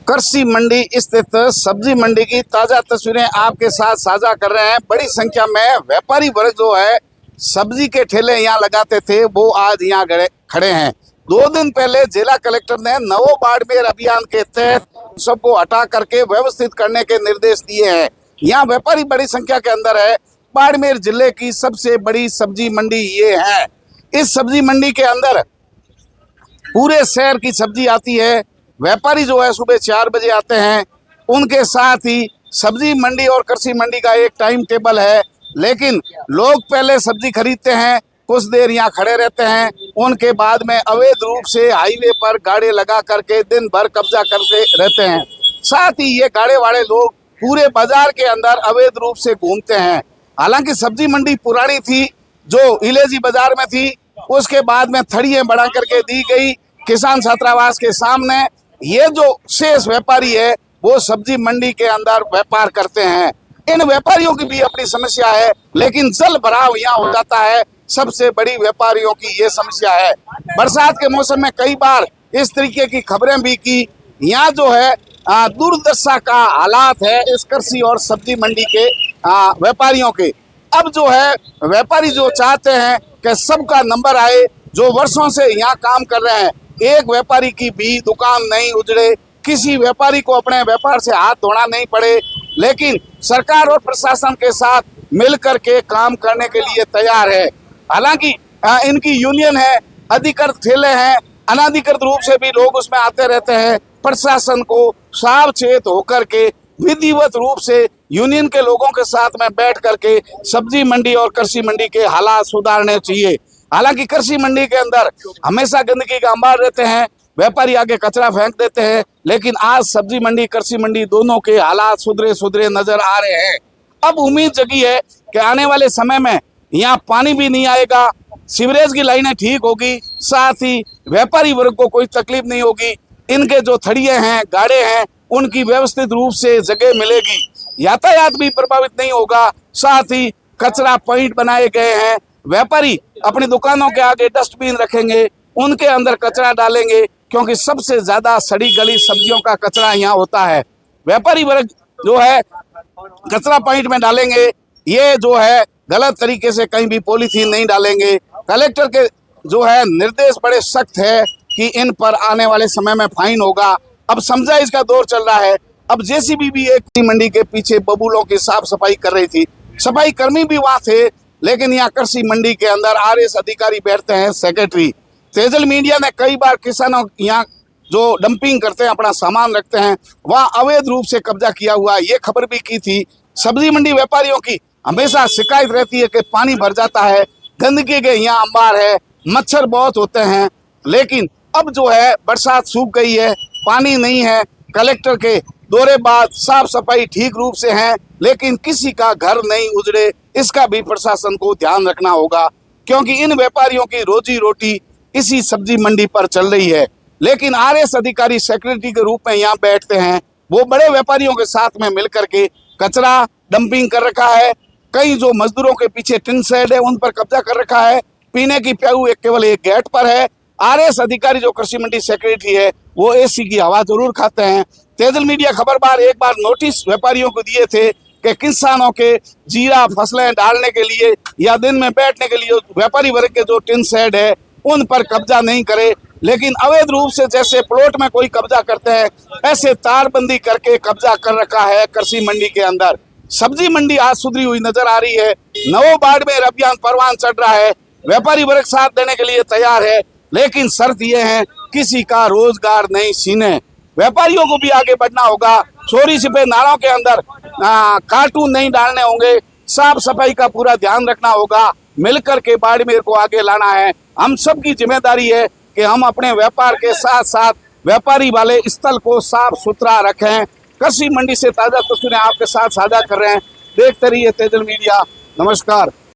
कृषि मंडी स्थित सब्जी मंडी की ताजा तस्वीरें आपके साथ साझा कर रहे हैं। बड़ी संख्या में व्यापारी वर्ग जो है सब्जी के ठेले यहाँ लगाते थे, वो आज यहाँ खड़े हैं। 2 दिन पहले जिला कलेक्टर ने नवो बाड़मेर अभियान के तहत सबको हटा करके व्यवस्थित करने के निर्देश दिए हैं। यहाँ व्यापारी बड़ी संख्या के अंदर है। बाड़मेर जिले की सबसे बड़ी सब्जी मंडी ये है। इस सब्जी मंडी के अंदर पूरे शहर की सब्जी आती है। व्यापारी जो है सुबह 4 बजे आते हैं। उनके साथ ही सब्जी मंडी और कृषि मंडी का एक टाइम टेबल है, लेकिन लोग पहले सब्जी खरीदते हैं, कुछ देर यहाँ खड़े रहते हैं, उनके बाद में अवैध रूप से हाईवे पर गाड़ी लगा करके दिन भर कब्जा करते रहते हैं। साथ ही ये गाड़े वाले लोग पूरे बाजार के अंदर अवैध रूप से घूमते हैं। हालांकि सब्जी मंडी पुरानी थी जो इलेजी बाजार में थी, उसके बाद में थड़ियां बढ़ा करके दी गई किसान छात्रावास के सामने। ये जो शेष व्यापारी है वो सब्जी मंडी के अंदर व्यापार करते हैं। इन व्यापारियों की भी अपनी समस्या है, लेकिन जल भराव यहाँ हो जाता है। सबसे बड़ी व्यापारियों की ये समस्या है। बरसात के मौसम में कई बार इस तरीके की खबरें भी की। यहाँ जो है दुर्दशा का हालात है इस कृषि और सब्जी मंडी के व्यापारियों के। अब जो है व्यापारी जो चाहते हैं कि सबका नंबर आए, जो वर्षों से यहाँ काम कर रहे हैं, एक व्यापारी की भी दुकान नहीं उजड़े, किसी व्यापारी को अपने व्यापार से हाथ धोना नहीं पड़े, लेकिन सरकार और प्रशासन के साथ मिलकर के काम करने के लिए तैयार है। हालांकि इनकी यूनियन है, अधिकृत ठेले हैं, अनाधिकृत रूप से भी लोग उसमें आते रहते हैं। प्रशासन को सावचेत होकर के विधिवत रूप से यूनियन के लोगों के साथ में बैठ करके सब्जी मंडी और कृषि मंडी के हालात सुधारने चाहिए। हालांकि कृषि मंडी के अंदर हमेशा गंदगी का अंबार रहते हैं, व्यापारी आगे कचरा फेंक देते हैं, लेकिन आज सब्जी मंडी कृषि मंडी दोनों के हालात सुधरे नजर आ रहे हैं। अब उम्मीद जगी है कि आने वाले समय में यहाँ पानी भी नहीं आएगा, सीवरेज की लाइनें ठीक होगी, साथ ही व्यापारी वर्ग को कोई तकलीफ नहीं होगी। इनके जो थड़िए हैं, गाड़े हैं, उनकी व्यवस्थित रूप से जगह मिलेगी, यातायात भी प्रभावित नहीं होगा। साथ ही कचरा पॉइंट बनाए गए हैं, व्यापारी अपनी दुकानों के आगे डस्टबिन रखेंगे, उनके अंदर कचरा डालेंगे, क्योंकि सबसे ज्यादा सड़ी गली सब्जियों का कचरा यहाँ होता है। व्यापारी वर्ग जो है कचरा पॉइंट में डालेंगे, ये जो है गलत तरीके से कहीं भी पॉलीथीन नहीं डालेंगे। कलेक्टर के जो है निर्देश बड़े सख्त है कि इन पर आने वाले समय में फाइन होगा। अब समझाइश का दौर चल रहा है। अब जेसीबी भी एक मंडी के पीछे बबूलों की साफ सफाई कर रही थी, सफाई कर्मी भी वहां थे, लेकिन यहाँ कृषि मंडी के अंदर आरएस अधिकारी बैठते हैं, सेक्रेटरी। तेजल मीडिया ने कई बार किसानों यहाँ जो डंपिंग करते हैं, अपना सामान रखते हैं, वहाँ अवैध रूप से कब्जा किया हुआ ये खबर भी की थी। सब्जी मंडी व्यापारियों की हमेशा शिकायत रहती है कि पानी भर जाता है, गंदगी के यहाँ अंबार है, मच्छर बहुत होते हैं। लेकिन अब जो है बरसात सूख गई है, पानी नहीं है, कलेक्टर के दौरे बाद साफ सफाई ठीक रूप से है, लेकिन किसी का घर नहीं उजड़े, इसका भी प्रशासन को ध्यान रखना होगा, क्योंकि इन व्यापारियों की रोजी रोटी इसी सब्जी मंडी पर चल रही है। लेकिन आरएस अधिकारी सेक्रेटरी के रूप में यहाँ बैठते हैं, वो बड़े व्यापारियों के साथ में मिलकर के कचरा डंपिंग कर रखा है। कई जो मजदूरों के पीछे टिन शेड है उन पर कब्जा कर रखा है। पीने की प्याऊ केवल एक गेट पर है। आरएस अधिकारी जो कृषि मंडी सेक्रेटरी है वो एसी की हवा जरूर खाते हैं। तेजल मीडिया खबरदार एक बार नोटिस व्यापारियों को दिए थे कि किसानों के जीरा फसलें डालने के लिए या दिन में बैठने के लिए व्यापारी वर्ग के जो टिन शेड है उन पर कब्जा नहीं करे, लेकिन अवैध रूप से जैसे प्लॉट में कोई कब्जा करते हैं ऐसे तारबंदी करके कब्जा कर रखा है कृषि मंडी के अंदर। सब्जी मंडी आज सुधरी हुई नजर आ रही है। नवो बाड़मेर अभियान परवान चढ़ रहा है, व्यापारी वर्ग साथ देने के लिए तैयार है, लेकिन शर्त यह है किसी का रोजगार नहीं छीने। व्यापारियों को भी आगे बढ़ना होगा। चोरी छिपे नालों के अंदर कार्टून नहीं डालने होंगे, साफ सफाई का पूरा ध्यान रखना होगा। मिलकर के बाड़मेर को आगे लाना है। हम सबकी जिम्मेदारी है कि हम अपने व्यापार के साथ साथ व्यापारी वाले स्थल को साफ सुथरा रखें। कृषि मंडी से ताजा तस्वीरें आपके साथ साझा कर रहे हैं। देखते रहिए तेजल मीडिया। नमस्कार।